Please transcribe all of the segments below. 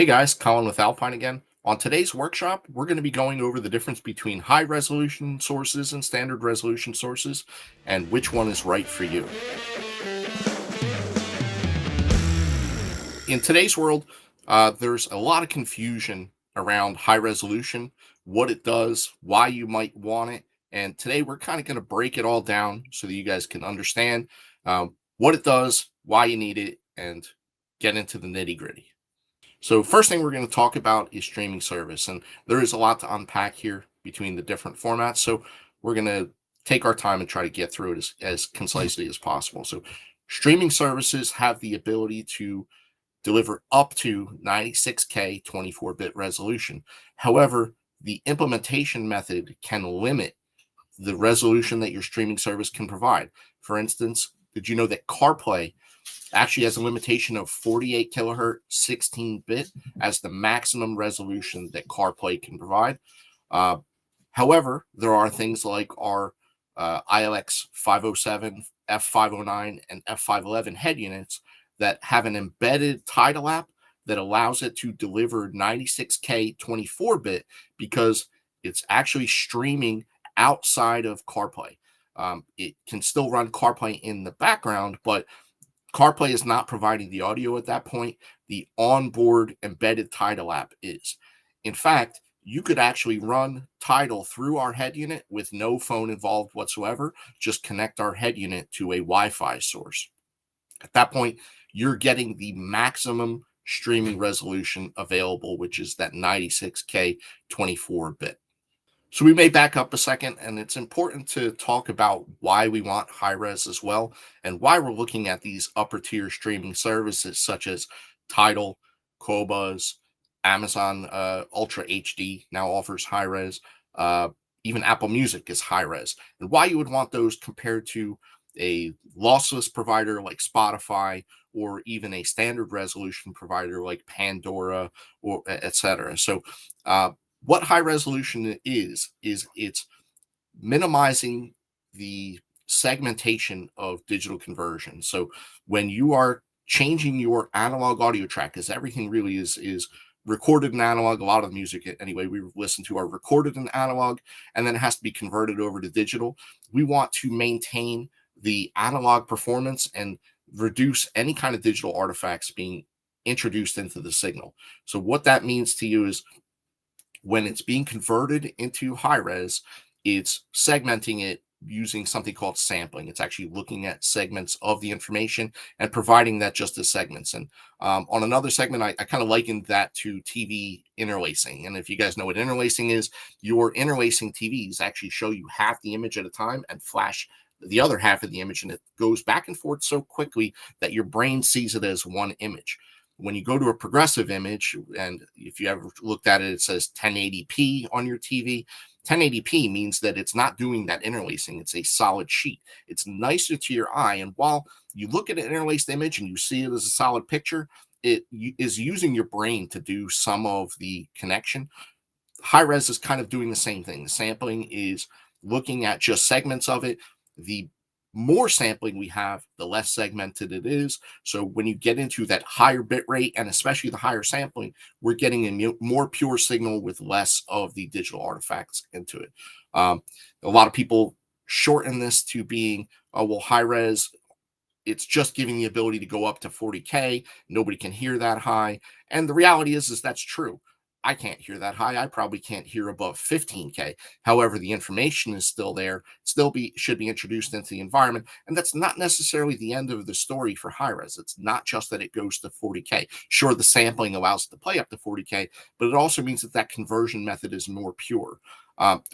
Hey guys, Colin with Alpine again. On today's workshop, we're going to be going over the difference between high resolution sources and standard resolution sources and which one is right for you. In today's world, there's a lot of confusion around high resolution, what it does, why you might want it. And today we're kind of going to break it all down so that you guys can understand what it does, why you need it, and get into the nitty gritty. So first thing we're going to talk about is streaming service, and there is a lot to unpack here between the different formats. So we're going to take our time and try to get through it as concisely as possible. So streaming services have the ability to deliver up to 96K 24-bit resolution. However, the implementation method can limit the resolution that your streaming service can provide. For instance, did you know that CarPlay actually has a limitation of 48 kilohertz 16-bit as the maximum resolution that CarPlay can provide? Uh, However, there are things like our ILX 507, F509, and F511 head units that have an embedded Tidal app that allows it to deliver 96K 24-bit because it's actually streaming outside of CarPlay. It can still run CarPlay in the background, but CarPlay is not providing the audio at that point. The onboard embedded Tidal app is. In fact, you could actually run Tidal through our head unit with no phone involved whatsoever. Just connect our head unit to a Wi-Fi source. At that point, you're getting the maximum streaming resolution available, which is that 96K 24-bit. So we may back up a second, and it's important to talk about why we want high res as well, and why we're looking at these upper tier streaming services such as Tidal, Qobuz, Amazon Ultra HD now offers high res. Even Apple Music is high res, and why you would want those compared to a lossless provider like Spotify or even a standard resolution provider like Pandora or etc. So what high resolution is it's minimizing the segmentation of digital conversion. So when you are changing your analog audio track, because everything really is recorded in analog, a lot of the music anyway we listen to are recorded in analog, and then it has to be converted over to digital. We want to maintain the analog performance and reduce any kind of digital artifacts being introduced into the signal. So what that means to you is when it's being converted into high res, it's segmenting it using something called sampling. It's actually looking at segments of the information and providing that just as segments. And on another segment, I kind of likened that to TV interlacing. And if you guys know what interlacing is, your interlacing TVs actually show you half the image at a time and flash the other half of the image, and it goes back and forth so quickly that your brain sees it as one image. When you go to a progressive image, and if you ever looked at it, it says 1080p on your TV. 1080p means that it's not doing that interlacing. It's a solid sheet. It's nicer to your eye. And while you look at an interlaced image and you see it as a solid picture, it is using your brain to do some of the connection. High res is kind of doing the same thing. The sampling is looking at just segments of it. The more sampling we have, the less segmented it is. So when you get into that higher bit rate and especially the higher sampling, we're getting a more pure signal with less of the digital artifacts into it. A lot of people shorten this to being, oh, well, high res, it's just giving the ability to go up to 40K. Nobody can hear that high. And the reality is that's true. I can't hear that high. I probably can't hear above 15K. However, the information is still there, should be introduced into the environment. And that's not necessarily the end of the story for high res. It's not just that it goes to 40K. Sure, the sampling allows it to play up to 40K, but it also means that conversion method is more pure.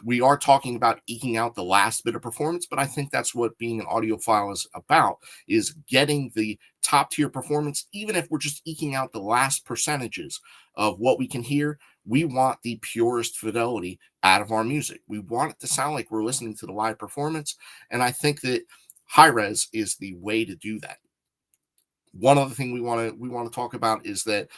We are talking about eking out the last bit of performance, but I think that's what being an audiophile is about, is getting the top tier performance. Even if we're just eking out the last percentages of what we can hear, we want the purest fidelity out of our music. We want it to sound like we're listening to the live performance. And I think that high res is the way to do that. One other thing we want to talk about is that,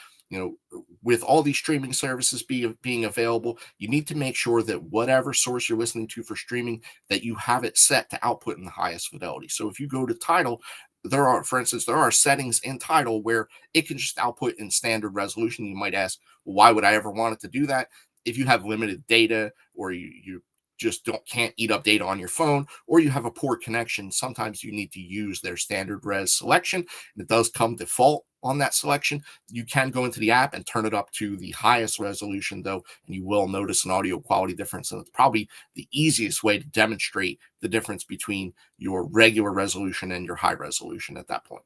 with all these streaming services being available, you need to make sure that whatever source you're listening to for streaming, that you have it set to output in the highest fidelity. So if you go to Tidal, for instance, there are settings in Tidal where it can just output in standard resolution. You might ask, well, why would I ever want it to do that? If you have limited data, or you just don't can't eat up data on your phone, or you have a poor connection, sometimes you need to use their standard res selection, and it does come default on that selection. You can go into the app and turn it up to the highest resolution, though, and you will notice an audio quality difference. And it's probably the easiest way to demonstrate the difference between your regular resolution and your high resolution at that point.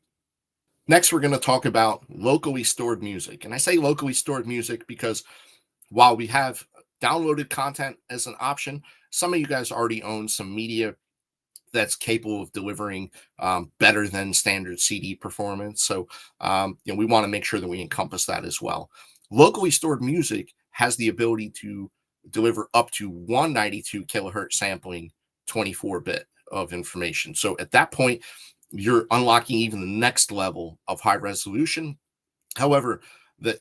Next, we're going to talk about locally stored music. And I say locally stored music because while we have downloaded content as an option, some of you guys already own some media that's capable of delivering better than standard CD performance. So, we want to make sure that we encompass that as well. Locally stored music has the ability to deliver up to 192 kilohertz sampling, 24-bit of information. So at that point, you're unlocking even the next level of high resolution. However,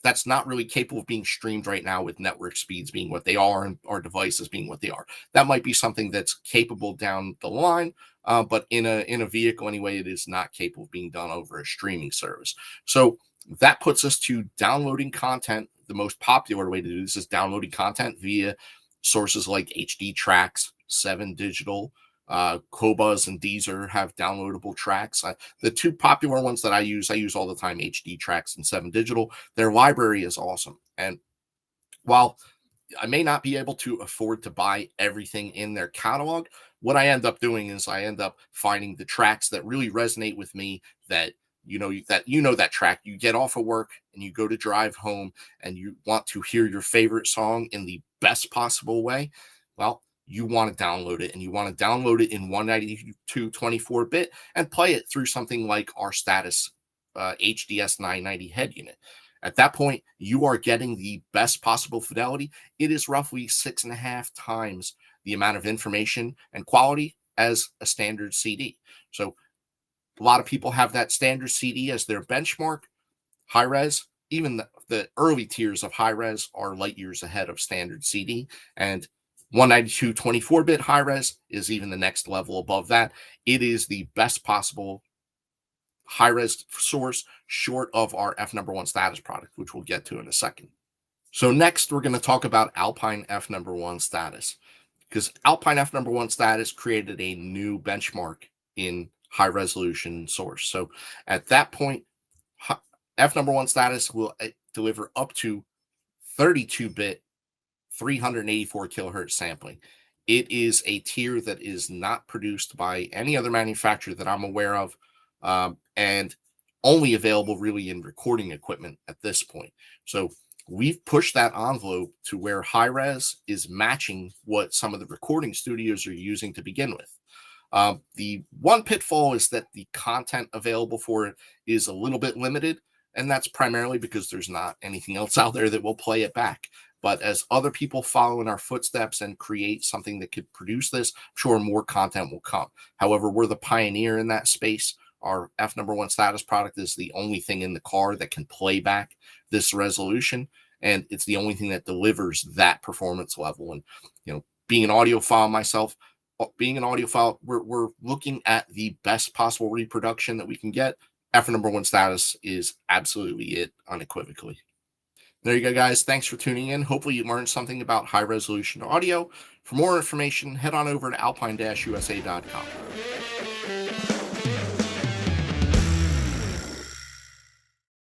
that's not really capable of being streamed right now with network speeds being what they are and our devices being what they are. That might be something that's capable down the line, but in a vehicle anyway, it is not capable of being done over a streaming service. So that puts us to downloading content. The most popular way to do this is downloading content via sources like HD Tracks, 7 Digital, Qobuz and Deezer have downloadable tracks. The two popular ones that I use all the time, HD Tracks and 7 Digital. Their library is awesome. And while I may not be able to afford to buy everything in their catalog, what I end up doing is I end up finding the tracks that really resonate with me, that that track. You get off of work and you go to drive home and you want to hear your favorite song in the best possible way. Well, you want to download it, and you want to download it in 192 24-bit and play it through something like our Status HDS 990 head unit. At that point, you are getting the best possible fidelity. It is roughly 6.5 times the amount of information and quality as a standard CD. So a lot of people have that standard CD as their benchmark. High res, even the early tiers of high res are light years ahead of standard CD. And 192 24-bit high res is even the next level above that. It is the best possible high res source short of our F number one status product, which we'll get to in a second. So next, we're going to talk about Alpine F number one status, because Alpine F number one status created a new benchmark in high resolution source. So at that point, F number one status will deliver up to 32-bit 384 kilohertz sampling. It is a tier that is not produced by any other manufacturer that I'm aware of, and only available really in recording equipment at this point. So we've pushed that envelope to where high res is matching what some of the recording studios are using to begin with. The one pitfall is that the content available for it is a little bit limited, and that's primarily because there's not anything else out there that will play it back. But as other people follow in our footsteps and create something that could produce this, I'm sure more content will come. However, we're the pioneer in that space. Our F number one status product is the only thing in the car that can play back this resolution, and it's the only thing that delivers that performance level. And being an audiophile myself, we're looking at the best possible reproduction that we can get. F number one status is absolutely it, unequivocally. There you go, guys. Thanks for tuning in. Hopefully you learned something about high resolution audio. For more information, head on over to alpine-usa.com.